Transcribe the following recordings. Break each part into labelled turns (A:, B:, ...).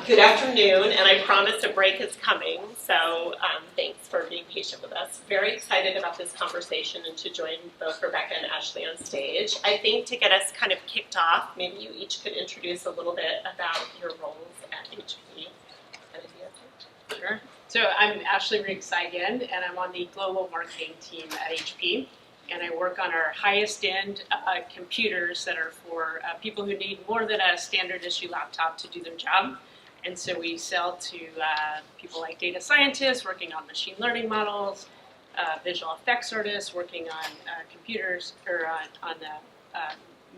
A: Good afternoon, and I promised a break is coming, so thanks for being patient with us. Very excited about this conversation and to join both Rebecca and Ashley on stage. I think to get us kind of kicked off, maybe you each could introduce a little bit about your roles at HP.
B: Sure. So I'm Ashley Riggs-Zeigen, and I'm on the global marketing team at HP. And I work on our highest end computers that are for people who need more than a standard issue laptop to do their job. And so we sell to people like data scientists working on machine learning models, visual effects artists working on computers or on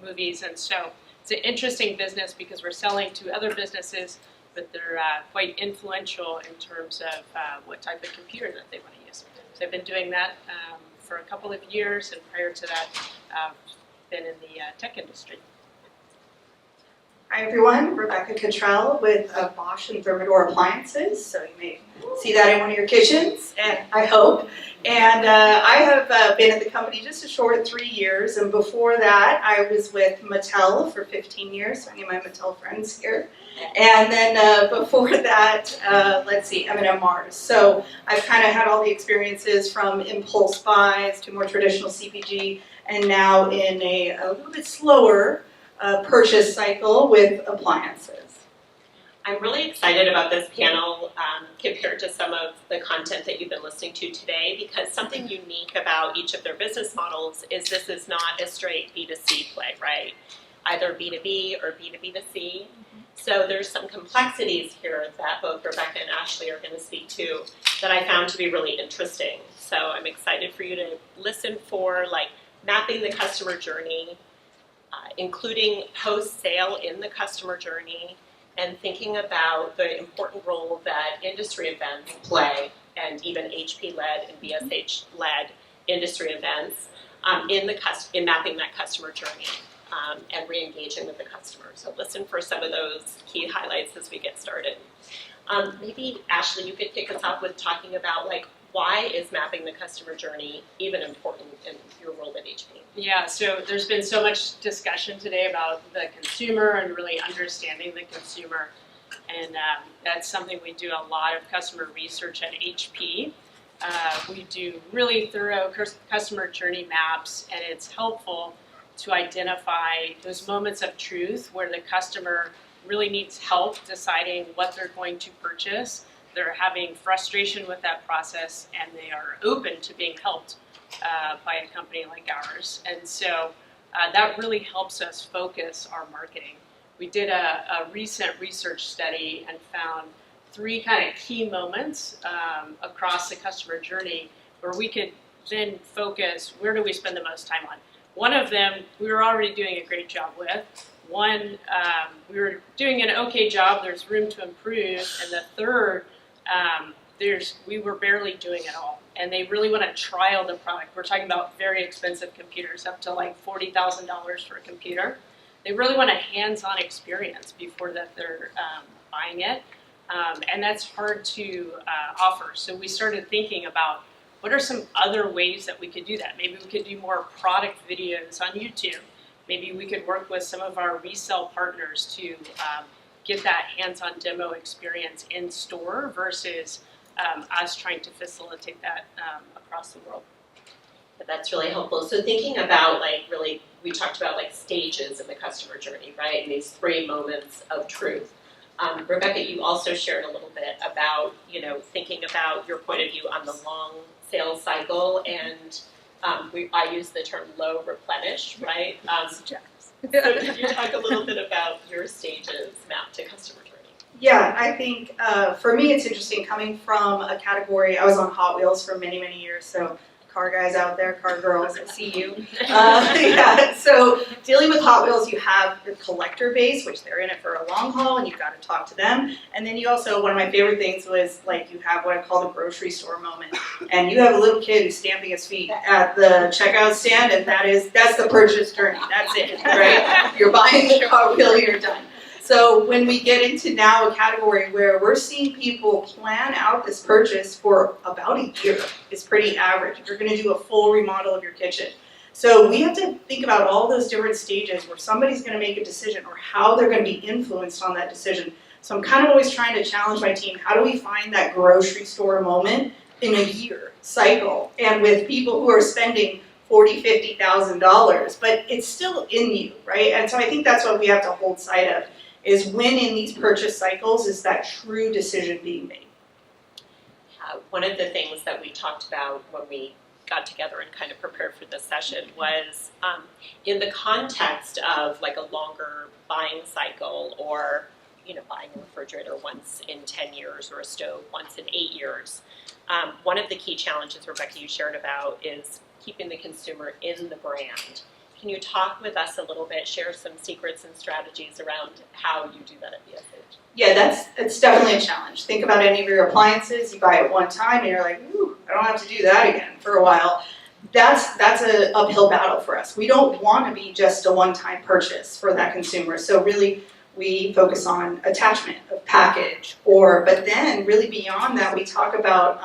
B: movies. And so it's an interesting business because we're selling to other businesses, but they're quite influential in terms of what type of computer that they want to use. So I've been doing that for a couple of years, and prior to that, been in the tech industry.
C: Hi everyone, Rebecca Cottrell with Bosch and Thermador Appliances. So you may see that in one of your kitchens, and I hope. And I have been at the company just a short 3 years, and before that I was with Mattel for 15 years, so any of my Mattel friends here. And then before that, let's see, M&M Mars. So I've kind of had all the experiences from impulse buys to more traditional CPG, and now in a little bit slower purchase cycle with appliances.
A: I'm really excited about this panel compared to some of the content that you've been listening to today, because something unique about each of their business models is this is not a straight B2C play, right? Either B2B or B2B2C. So there's some complexities here that both Rebecca and Ashley are going to speak to that I found to be really interesting. So I'm excited for you to listen for like mapping the customer journey, including post-sale in the customer journey, and thinking about the important role that industry events play, and even HP-led and BSH-led industry events in mapping that customer journey and re-engaging with the customer. So listen for some of those key highlights as we get started. Maybe, Ashley, you could kick us off with talking about like, why is mapping the customer journey even important in your role at HP?
B: Yeah, so there's been so much discussion today about the consumer and really understanding the consumer. And that's something we do a lot of customer research at HP. We do really thorough customer journey maps, and it's helpful to identify those moments of truth where the customer really needs help deciding what they're going to purchase. They're having frustration with that process, and they are open to being helped by a company like ours. And so that really helps us focus our marketing. We did a recent research study and found 3 kind of key moments across the customer journey where we could then focus, where do we spend the most time on? One of them we were already doing a great job with. One, we were doing an okay job, there's room to improve. And the third, we were barely doing it all. And they really want to trial the product. We're talking about very expensive computers, up to like $40,000 for a computer. They really want a hands-on experience before that they're buying it. And that's hard to offer. So we started thinking about what are some other ways that we could do that. Maybe we could do more product videos on YouTube. Maybe we could work with some of our resale partners to get that hands-on demo experience in store versus us trying to facilitate that across the world.
A: That's really helpful. So thinking about like really, we talked about like stages in the customer journey, right? And these 3 moments of truth. Rebecca, you also shared a little bit about, thinking about your point of view on the long sales cycle, and I use the term low replenish, right? So could you talk a little bit about your stages mapped to customer journey?
C: Yeah, I think for me it's interesting coming from a category. I was on Hot Wheels for many, many years, so car guys out there, car girls, I see you. Yeah, so dealing with Hot Wheels, you have the collector base, which they're in it for a long haul, and you've got to talk to them. And then you also, one of my favorite things was like you have what I call the grocery store moment, and you have a little kid who's stamping his feet at the checkout stand, and that's the purchase journey. That's it, right? You're buying the Hot Wheel, you're done. So when we get into now a category where we're seeing people plan out this purchase for about a year, it's pretty average. If you're going to do a full remodel of your kitchen. So we have to think about all those different stages where somebody's going to make a decision or how they're going to be influenced on that decision So I'm kind of always trying to challenge my team. How do we find that grocery store moment in a year cycle, and with people who are spending $40,000, $50,000, but it's still in you, right? And so I think that's what we have to hold sight of, is when in these purchase cycles is that true decision being made.
A: One of the things that we talked about when we got together and kind of prepared for this session was in the context of like a longer buying cycle, or buying a refrigerator once in 10 years or a stove once in 8 years. One of the key challenges, Rebecca, you shared about is keeping the consumer in the brand. Can you talk with us a little bit, share some secrets and strategies around how you do that at BSH?
C: Yeah, it's definitely a challenge. Think about any of your appliances. You buy it one time and you're like, ooh, I don't have to do that again for a while. That's an uphill battle for us. We don't want to be just a one-time purchase for that consumer. So really, we focus on attachment of package, but then really beyond that, we talk about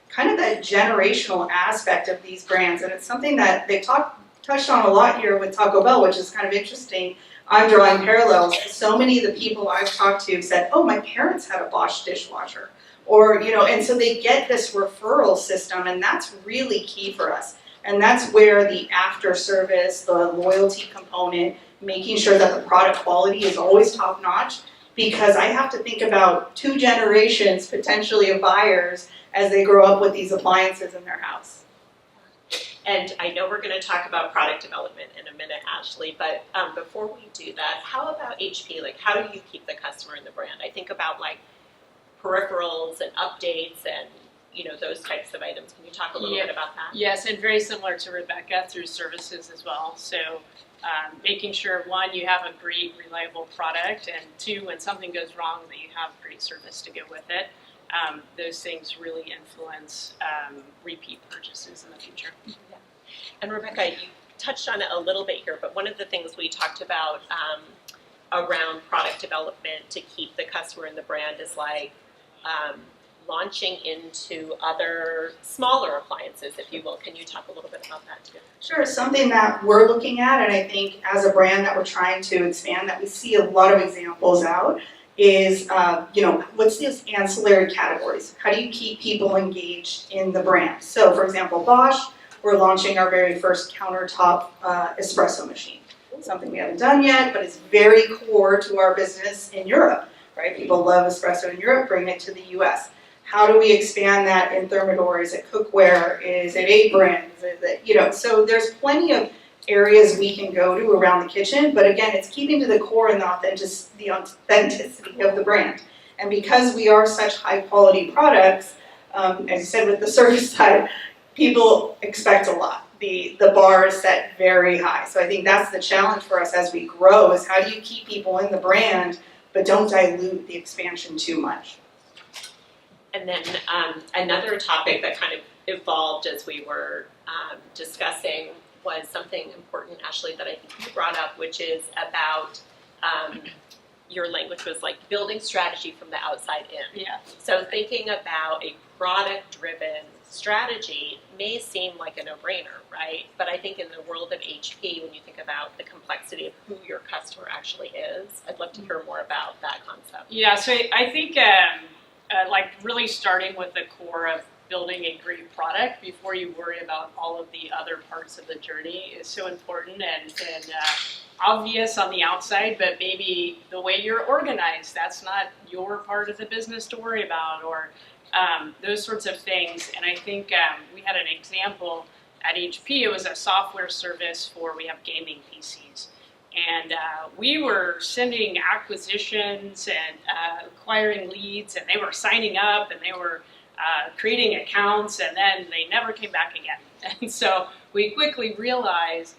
C: kind of that generational aspect of these brands. And it's something that they touched on a lot here with Taco Bell, which is kind of interesting. I'm drawing parallels. So many of the people I've talked to said, oh, my parents had a Bosch dishwasher. Or, and so they get this referral system, and that's really key for us. And that's where the after service, the loyalty component, making sure that the product quality is always top notch, because I have to think about 2 generations potentially of buyers as they grow up with these appliances in their house.
A: And I know we're going to talk about product development in a minute, Ashley, but before we do that, how about HP? Like, how do you keep the customer in the brand? I think about like peripherals and updates and those types of items. Can you talk a little bit about that?
B: Yes, and very similar to Rebecca, through services as well. So making sure, 1, you have a great, reliable product, and 2, when something goes wrong, that you have great service to go with it. Those things really influence repeat purchases in the future.
A: Yeah. And Rebecca, you touched on it a little bit here, but one of the things we talked about around product development to keep the customer in the brand is like launching into other smaller appliances, if you will. Can you talk a little bit about that too?
C: Sure, something that we're looking at, and I think as a brand that we're trying to expand, that we see a lot of examples out, is what's these ancillary categories? How do you keep people engaged in the brand? So for example, Bosch, we're launching our very first countertop espresso machine. Something we haven't done yet, but it's very core to our business in Europe, right? People love espresso in Europe, bring it to the US. How do we expand that in Thermador? Is it cookware? Is it aprons? Is it, so there's plenty of areas we can go to around the kitchen, but again, it's keeping to the core and the authenticity of the brand. And because we are such high quality products, as you said with the service side, people expect a lot. The bar is set very high. So I think that's the challenge for us as we grow, is how do you keep people in the brand, but don't dilute the expansion too much.
A: And then another topic that kind of evolved as we were discussing was something important, Ashley, that I think you brought up, which is about your language was like building strategy from the outside in.
B: Yeah.
A: So thinking about a product-driven strategy may seem like a no-brainer, right? But I think in the world of HP, when you think about the complexity of who your customer actually is, I'd love to hear more about that concept.
B: Yeah, so I think like really starting with the core of building a great product before you worry about all of the other parts of the journey is so important and obvious on the outside, but maybe the way you're organized, that's not your part of the business to worry about, or those sorts of things. And I think we had an example at HP. It was a software service we have gaming PCs. And we were sending acquisitions and acquiring leads, and they were signing up, and they were creating accounts, and then they never came back again. And so we quickly realized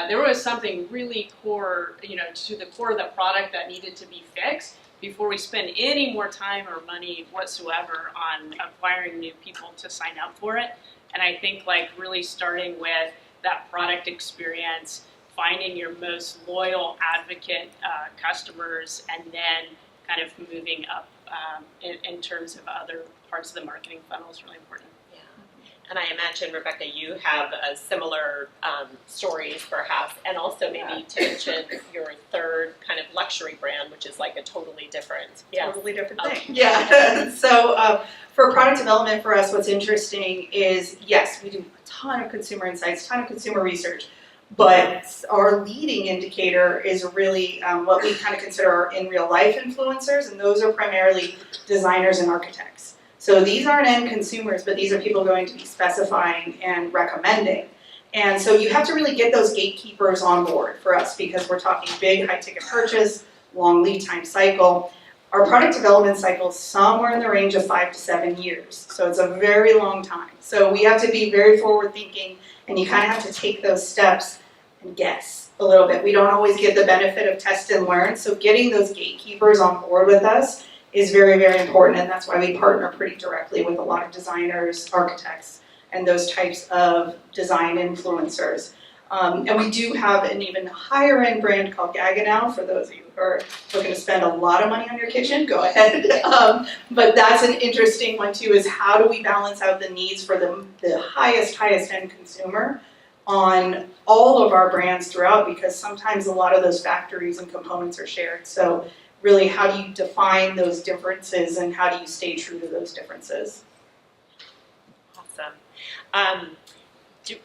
B: there was something really core, to the core of the product that needed to be fixed before we spend any more time or money whatsoever on acquiring new people to sign up for it. And I think like really starting with that product experience, finding your most loyal advocate customers, and then kind of moving up in terms of other parts of the marketing funnel is really important.
A: Yeah. And I imagine, Rebecca, you have a similar stories perhaps, and also maybe to mention your third kind of luxury brand, which is like a totally different,
C: totally different thing. Yeah. So for product development for us, what's interesting is, yes, we do a ton of consumer insights, ton of consumer research, but our leading indicator is really what we kind of consider our in real life influencers, and those are primarily designers and architects. So these aren't end consumers, but these are people going to be specifying and recommending. And so you have to really get those gatekeepers on board for us, because we're talking big high ticket purchase, long lead time cycle. Our product development cycle is somewhere in the range of 5 to 7 years. So it's a very long time. So we have to be very forward thinking, and you kind of have to take those steps and guess a little bit. We don't always get the benefit of test and learn. So getting those gatekeepers on board with us is very, very important, and that's why we partner pretty directly with a lot of designers, architects, and those types of design influencers. And we do have an even higher end brand called Gaga now. For those of you who are looking to spend a lot of money on your kitchen, go ahead. But that's an interesting one too, is how do we balance out the needs for the highest end consumer on all of our brands throughout, because sometimes a lot of those factories and components are shared. So really, how do you define those differences, and how do you stay true to those differences?
A: Awesome.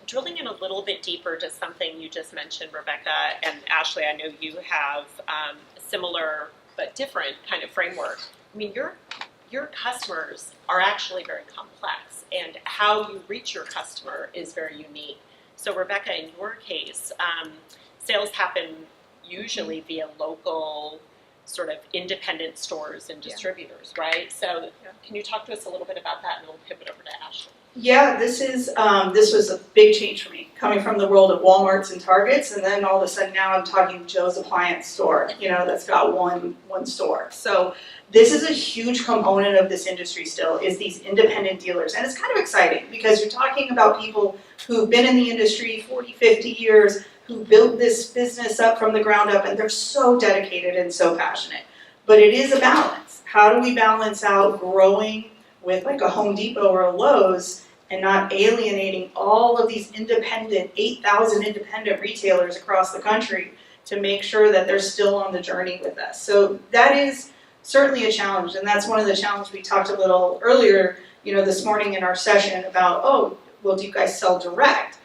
A: Drilling in a little bit deeper to something you just mentioned, Rebecca, and Ashley, I know you have a similar but different kind of framework. I mean, your customers are actually very complex, and how you reach your customer is very unique. So Rebecca, in your case, sales happen usually via local sort of independent stores and distributors, right? So can you talk to us a little bit about that, and we'll pivot over to Ashley.
C: Yeah, this was a big change for me, coming from the world of Walmarts and Targets, and then all of a sudden now I'm talking Joe's Appliance store, that's got one store. So this is a huge component of this industry still, is these independent dealers. And it's kind of exciting, because you're talking about people who've been in the industry 40, 50 years, who built this business up from the ground up, and they're so dedicated and so passionate. But it is a balance. How do we balance out growing with like a Home Depot or a Lowe's and not alienating all of these independent, 8,000 independent retailers across the country, to make sure that they're still on the journey with us? So that is certainly a challenge, and that's one of the challenges we talked a little earlier, this morning in our session about, well, do you guys sell direct?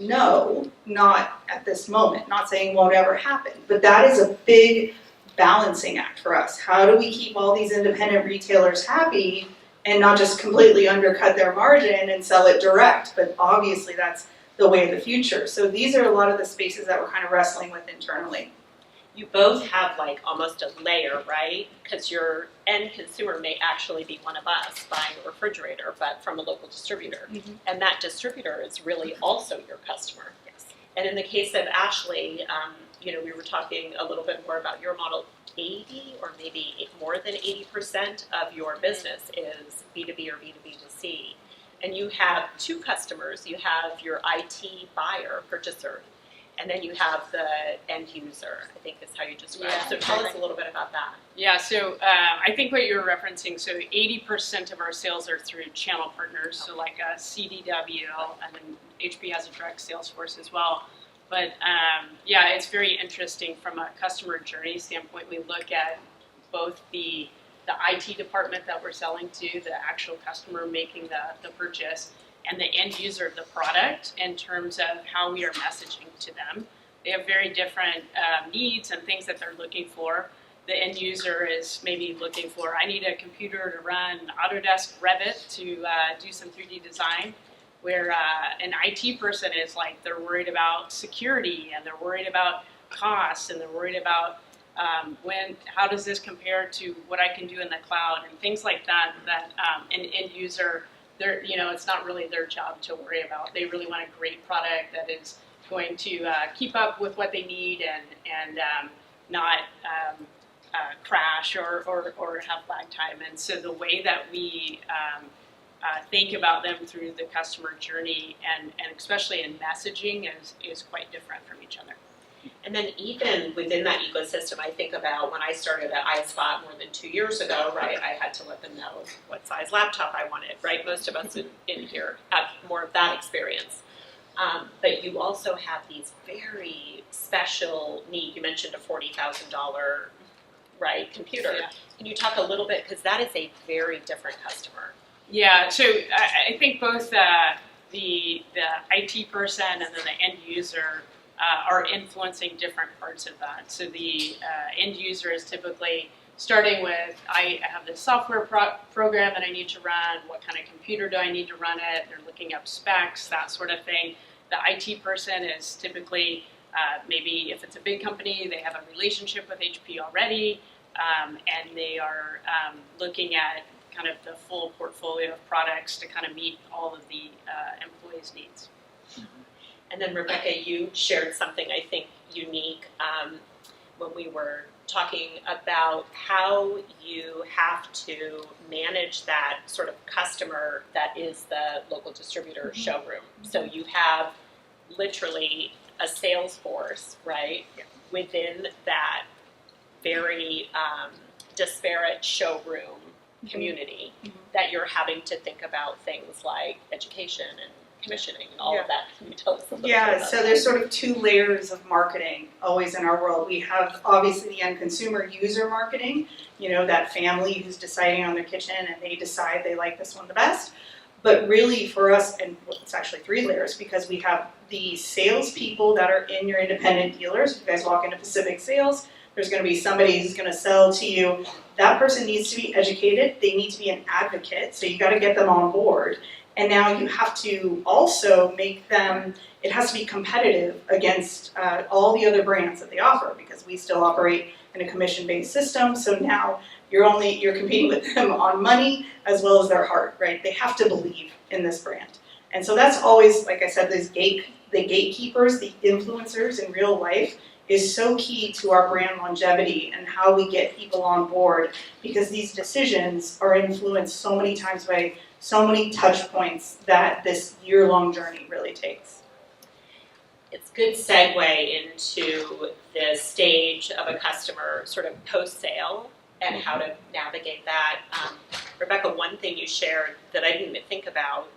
C: No, not at this moment. Not saying won't ever happen, but that is a big balancing act for us. How do we keep all these independent retailers happy and not just completely undercut their margin and sell it direct? But obviously that's the way of the future. So these are a lot of the spaces that we're kind of wrestling with internally.
A: You both have like almost a layer, right? Because your end consumer may actually be one of us buying a refrigerator, but from a local distributor. Mm-hmm. And that distributor is really also your customer. Yes. And in the case of Ashley, we were talking a little bit more about your model. 80 or maybe more than 80% of your business is B2B or B2B2C. And you have two customers. You have your IT buyer, purchaser, and then you have the end user, I think is how you describe it. So tell us a little bit about that.
B: Yeah, so I think what you're referencing, so 80% of our sales are through channel partners, so like a CDW, and then HP has a direct sales force as well. But it's very interesting from a customer journey standpoint. We look at both the IT department that we're selling to, the actual customer making the purchase, and the end user of the product in terms of how we are messaging to them. They have very different needs and things that they're looking for. The end user is maybe looking for, I need a computer to run Autodesk Revit to do some 3D design, where an IT person is like, they're worried about security, and they're worried about costs, and they're worried about how does this compare to what I can do in the cloud, and things like that, an end user, it's not really their job to worry about. They really want a great product that is going to keep up with what they need and not crash or have lag time. And so the way that we think about them through the customer journey and especially in messaging is quite different from each other.
A: And then even within that ecosystem, I think about when I started at iSpot more than 2 years ago, right, I had to let them know what size laptop I wanted, right? Most of us in here have more of that experience. But you also have these very special need. You mentioned a $40,000, right, computer.
B: Yeah.
A: Can you talk a little bit, because that is a very different customer.
B: Yeah, so I think both the IT person and then the end user are influencing different parts of that. So the end user is typically starting with, I have this software program that I need to run, what kind of computer do I need to run it? They're looking up specs, that sort of thing. The IT person is typically, maybe if it's a big company, they have a relationship with HP already, and they are looking at kind of the full portfolio of products to kind of meet all of the employees' needs.
A: And then Rebecca, you shared something I think unique when we were talking about how you have to manage that sort of customer that is the local distributor showroom. So you have literally a sales force, right, within that very disparate showroom community that you're having to think about things like education and commissioning and all of that. Can you tell us a little bit about
C: So
A: that?
C: there's sort of two layers of marketing always in our world. We have obviously the end consumer user marketing, you know, that family who's deciding on their kitchen and they decide they like this one the best. But really for us, and it's actually three layers, because we have the salespeople that are in your independent dealers. If you guys walk into Pacific Sales, there's going to be somebody who's going to sell to you. That person needs to be educated. They need to be an advocate. So you got to get them on board. And now you have to also make them, it has to be competitive against all the other brands that they offer, because we still operate in a commission-based system. So now you're competing with them on money as well as their heart, right? They have to believe in this brand. And so that's always, like I said, the gatekeepers, the influencers in real life is so key to our brand longevity and how we get people on board, because these decisions are influenced so many times by so many touch points that this year-long journey really takes.
A: It's a good segue into the stage of a customer sort of post-sale and how to navigate that. Rebecca, one thing you shared that I didn't even think about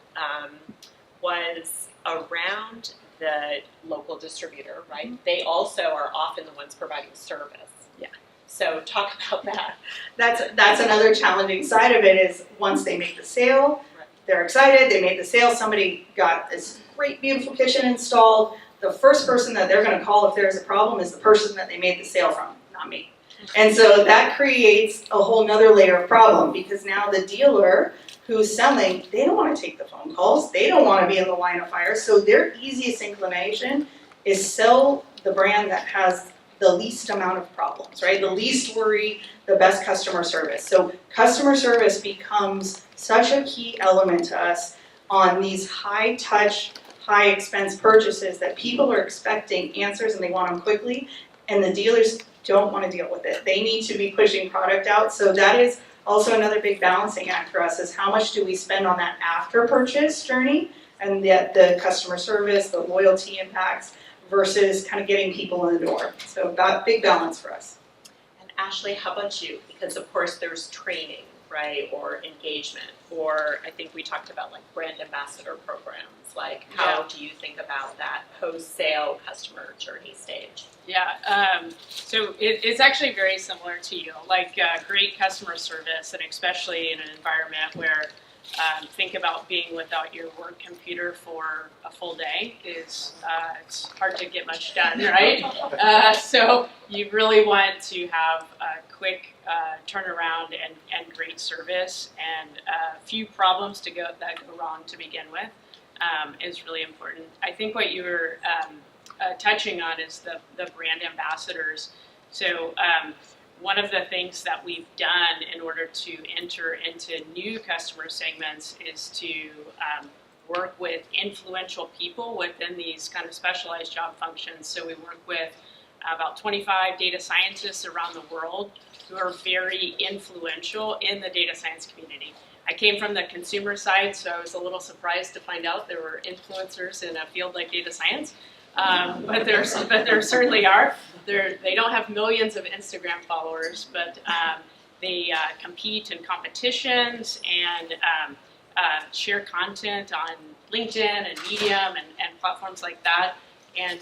A: was around the local distributor, right? They also are often the ones providing service.
C: Yeah.
A: So talk about that.
C: That's another challenging side of it, is once they make the sale, they're excited, they made the sale, somebody got this great, beautiful kitchen installed. The first person that they're gonna call if there's a problem is the person that they made the sale from, not me. And so that creates a whole nother layer of problem, because now the dealer who's selling, they don't want to take the phone calls, they don't want to be in the line of fire, so their easiest inclination is sell the brand that has the least amount of problems, right? The least worry, the best customer service. So customer service becomes such a key element to us on these high touch, high expense purchases that people are expecting answers and they want them quickly, and the dealers don't want to deal with it. They need to be pushing product out. So that is also another big balancing act for us, is how much do we spend on that after purchase journey and the customer service, the loyalty impacts, versus kind of getting people in the door. So that big balance for us.
A: And Ashley, how about you? Because of course there's training, right, or engagement, or I think we talked about like brand ambassador programs. Like how do you think about that post-sale customer journey stage?
B: Yeah, so it's actually very similar to you, like great customer service, and especially in an environment where think about being without your work computer for a full day is it's hard to get much done, right? So you really want to have a quick turnaround and great service, and a few problems that go wrong to begin with is really important. I think what you were touching on is the brand ambassadors. So one of the things that we've done in order to enter into new customer segments is to work with influential people within these kind of specialized job functions. So we work with about 25 data scientists around the world who are very influential in the data science community. I came from the consumer side, so I was a little surprised to find out there were influencers in a field like data science. but there certainly are. They don't have millions of Instagram followers, but they compete in competitions and share content on LinkedIn and Medium and platforms like that. And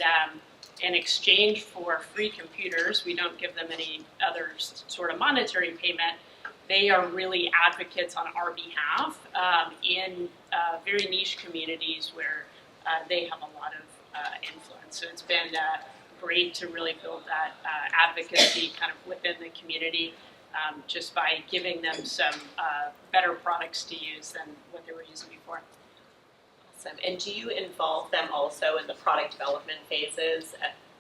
B: in exchange for free computers, we don't give them any other sort of monetary payment. They are really advocates on our behalf in very niche communities where they have a lot of influence. So it's been great to really build that advocacy kind of within the community just by giving them some better products to use than what they were using before.
A: Awesome. And do you involve them also in the product development phases?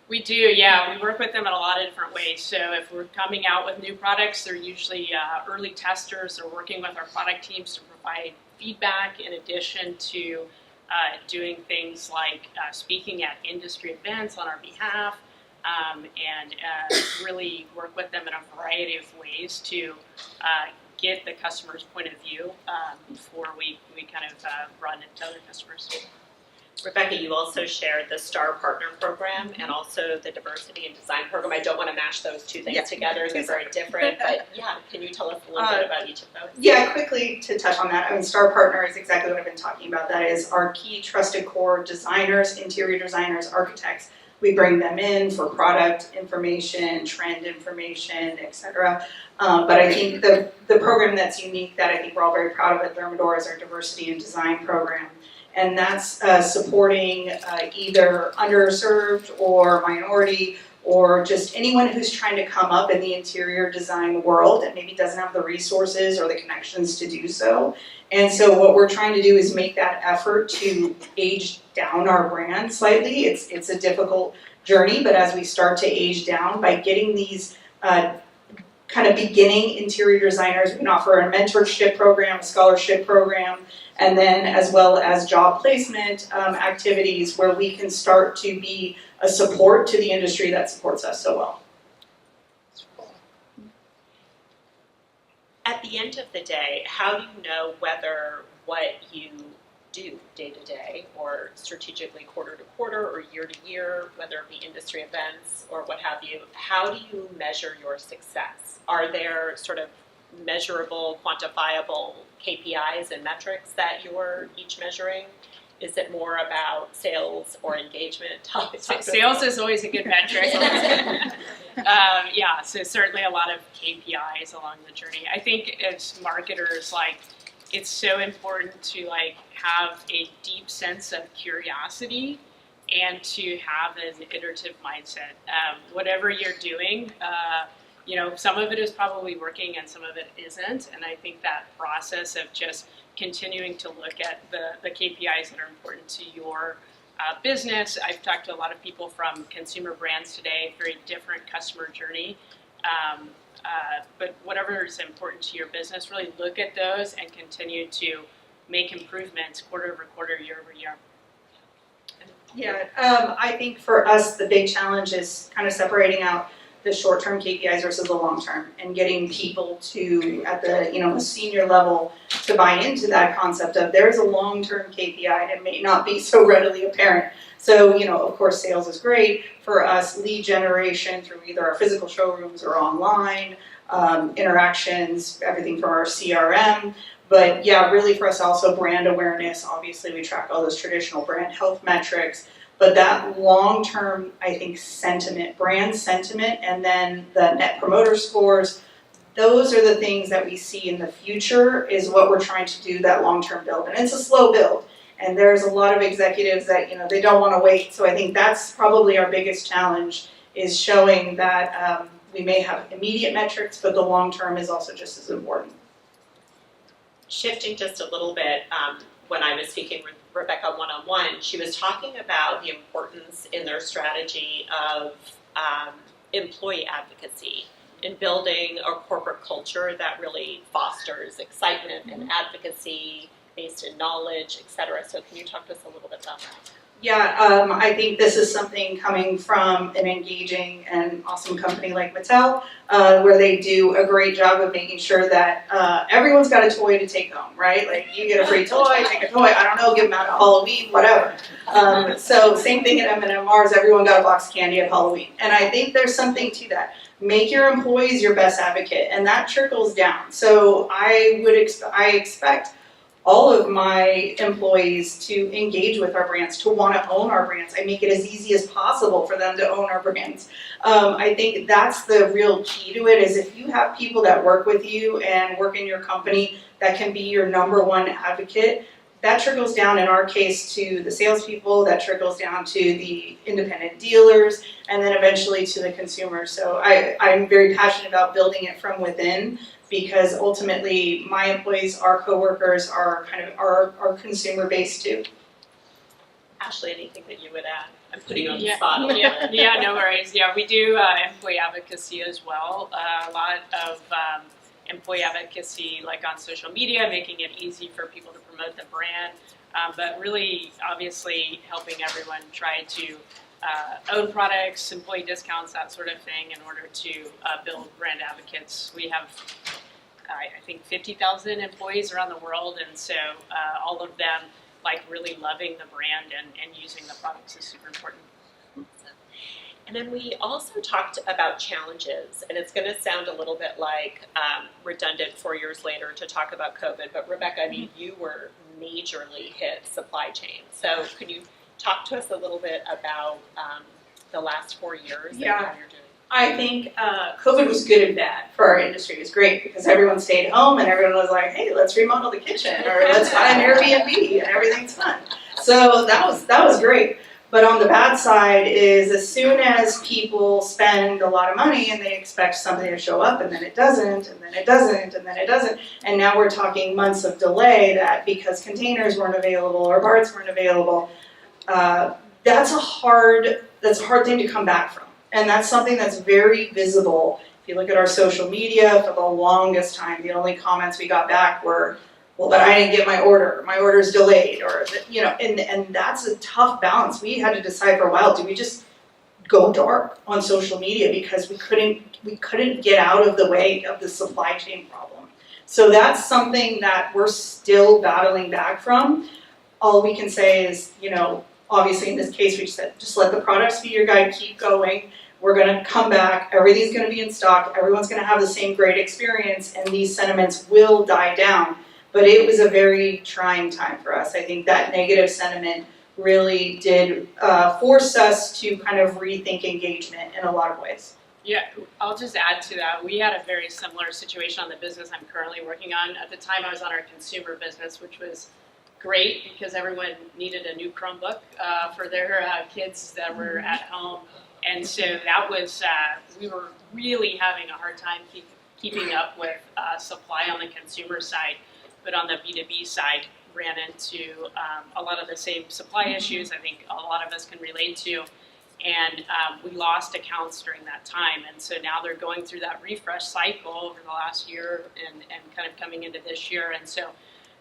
B: We do, yeah. We work with them in a lot of different ways. So if we're coming out with new products, they're usually early testers. They're working with our product teams to provide feedback in addition to doing things like speaking at industry events on our behalf and really work with them in a variety of ways to get the customer's point of view before we kind of run into other customers.
A: Rebecca, you also shared the STAR Partner Program and also the Diversity and Design Program. I don't want to mash those two things together. They're very different, but yeah, can you tell us a little bit about each of those?
C: Yeah, quickly to touch on that. I mean, STAR Partner is exactly what I've been talking about. That is our key trusted core designers, interior designers, architects. We bring them in for product information, trend information, etc. But I think the program that's unique that I think we're all very proud of at Thermador is our Diversity and Design Program. And that's supporting either underserved or minority or just anyone who's trying to come up in the interior design world and maybe doesn't have the resources or the connections to do so. And so what we're trying to do is make that effort to age down our brand slightly. It's a difficult journey, but as we start to age down by getting these kind of beginning interior designers, we can offer a mentorship program, a scholarship program, and then as well as job placement activities where we can start to be a support to the industry that supports us so well.
A: At the end of the day, how do you know whether what you do day to day or strategically quarter to quarter or year to year, whether it be industry events or what have you, how do you measure your success? Are there sort of measurable, quantifiable KPIs and metrics that you're each measuring? Is it more about sales or engagement?
B: Sales is always a good metric. Yeah, so certainly a lot of KPIs along the journey. I think as marketers, it's so important to have a deep sense of curiosity and to have an iterative mindset. Whatever you're doing, some of it is probably working and some of it isn't. And I think that process of just continuing to look at the KPIs that are important to your business. I've talked to a lot of people from consumer brands today, very different customer journey. But whatever is important to your business, really look at those and continue to make improvements quarter over quarter, year over year.
C: Yeah, I think for us the big challenge is kind of separating out the short-term KPIs versus the long-term and getting people to, at the senior level, to buy into that concept of there's a long-term KPI and it may not be so readily apparent. So, of course, sales is great. For us, lead generation through either our physical showrooms or online, interactions, everything from our CRM. But yeah, really for us also brand awareness. Obviously, we track all those traditional brand health metrics. But that long-term, I think, sentiment, brand sentiment, and then the net promoter scores, those are the things that we see in the future is what we're trying to do, that long-term build. And it's a slow build. And there's a lot of executives that, they don't want to wait. So I think that's probably our biggest challenge is showing that we may have immediate metrics, but the long-term is also just as important.
A: Shifting just a little bit, when I was speaking with Rebecca one-on-one, she was talking about the importance in their strategy of employee advocacy in building a corporate culture that really fosters excitement and advocacy based in knowledge, etc. So can you talk to us a little bit about that?
C: Yeah, I think this is something coming from an engaging and awesome company like Mattel, where they do a great job of making sure that everyone's got a toy to take home, right? Like you get a free toy, take a toy, I don't know, give them out at Halloween, whatever. So same thing at M&M Mars, everyone got a box of candy at Halloween. And I think there's something to that. Make your employees your best advocate, and that trickles down. So I expect all of my employees to engage with our brands, to want to own our brands. I make it as easy as possible for them to own our brands. I think that's the real key to it, is if you have people that work with you and work in your company that can be your number one advocate, that trickles down, in our case, to the salespeople, that trickles down to the independent dealers, and then eventually to the consumer. So I'm very passionate about building it from within, because ultimately my employees, our coworkers, are kind of our consumer base too.
A: Ashley, anything that you would add? I'm putting you on the spot a little bit.
B: Yeah, no worries. Yeah, we do employee advocacy as well. A lot of employee advocacy, like on social media, making it easy for people to promote the brand, but really, obviously, helping everyone try to own products, employee discounts, that sort of thing, in order to build brand advocates. We have, I think, 50,000 employees around the world, and so all of them, like, really loving the brand and using the products is super important.
A: And then we also talked about challenges, and it's going to sound a little bit like redundant 4 years later to talk about COVID, but Rebecca, I mean, you were majorly hit supply chain. So could you talk to us a little bit about the last 4 years and how you're doing?
C: I think COVID was good and bad for our industry. It was great because everyone stayed home and everyone was like, hey, let's remodel the kitchen, or let's buy an Airbnb, and everything's fun. So that was great. But on the bad side is, as soon as people spend a lot of money and they expect something to show up, and then it doesn't, and then it doesn't, and then it doesn't, and now we're talking months of delay, that because containers weren't available or parts weren't available, that's a hard thing to come back from. And that's something that's very visible. If you look at our social media, for the longest time, the only comments we got back were, well, but I didn't get my order's delayed, or, you know, and that's a tough balance. We had to decide for a while, do we just go dark on social media because we couldn't get out of the way of the supply chain problem. So that's something that we're still battling back from. All we can say is, you know, obviously in this case we said, just let the products be your guide, keep going. We're gonna come back, everything's gonna be in stock, everyone's gonna have the same great experience, and these sentiments will die down. But it was a very trying time for us. I think that negative sentiment really did force us to kind of rethink engagement in a lot of ways.
B: Yeah, I'll just add to that. We had a very similar situation on the business I'm currently working on. At the time, I was on our consumer business, which was great because everyone needed a new Chromebook for their kids that were at home. And so that was, we were really having a hard time keeping up with supply on the consumer side. But on the B2B side, ran into a lot of the same supply issues I think a lot of us can relate to. And we lost accounts during that time. And so now they're going through that refresh cycle over the last year and kind of coming into this year. And so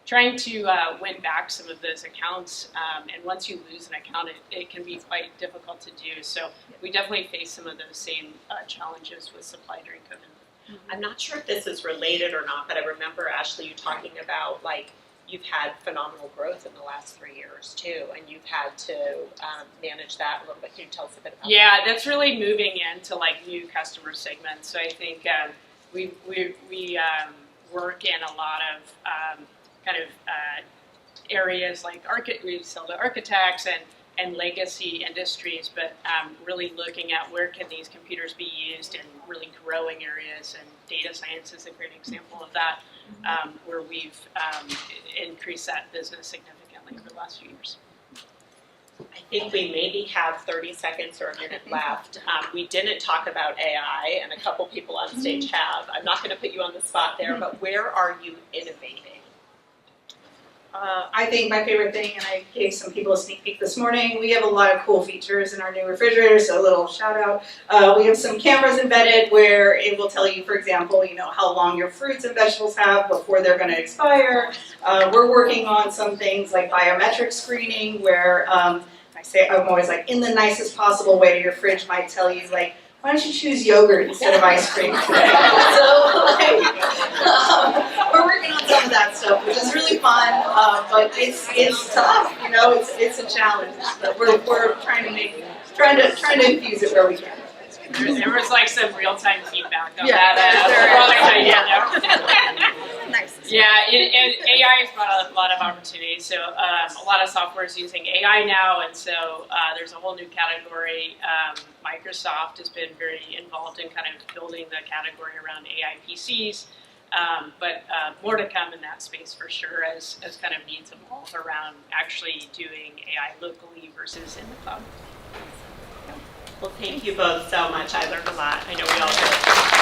B: trying to win back some of those accounts. And once you lose an account, it can be quite difficult to do. So we definitely face some of those same challenges with supply during COVID.
A: I'm not sure if this is related or not, but I remember, Ashley, you talking about, like, you've had phenomenal growth in the last 3 years too, and you've had to manage that a little bit. Can you tell us a bit about that?
B: Yeah, that's really moving into like new customer segments. So I think we work in a lot of kind of areas like we sell to architects and legacy industries, but really looking at where can these computers be used in really growing areas, and data science is a great example of that, where we've increased that business significantly over the last few years.
A: I think we maybe have 30 seconds or a minute left. We didn't talk about AI, and a couple people on stage have. I'm not going to put you on the spot there, but where are you innovating?
C: I think my favorite thing, and I gave some people a sneak peek this morning, we have a lot of cool features in our new refrigerator, so a little shout out. We have some cameras embedded where it will tell you, for example, you know, how long your fruits and vegetables have before they're going to expire. We're working on some things like biometric screening where my I'm always like, in the nicest possible way, your fridge might tell you, like, why don't you choose yogurt instead of ice cream today? So, like, we're working on some of that stuff, which is really fun, but it's tough, you know, it's a challenge, but we're trying to infuse it where we can.
B: There was like some real-time feedback on
C: Yeah,
B: that.
C: Nice.
B: Yeah, and AI has brought a lot of opportunities. So a lot of software is using AI now, and so there's a whole new category. Microsoft has been very involved in kind of building the category around AI PCs, but more to come in that space for sure as kind of needs evolve around actually doing AI locally versus in the cloud.
A: Well, thank you both so much. I learned a lot. I know we all did.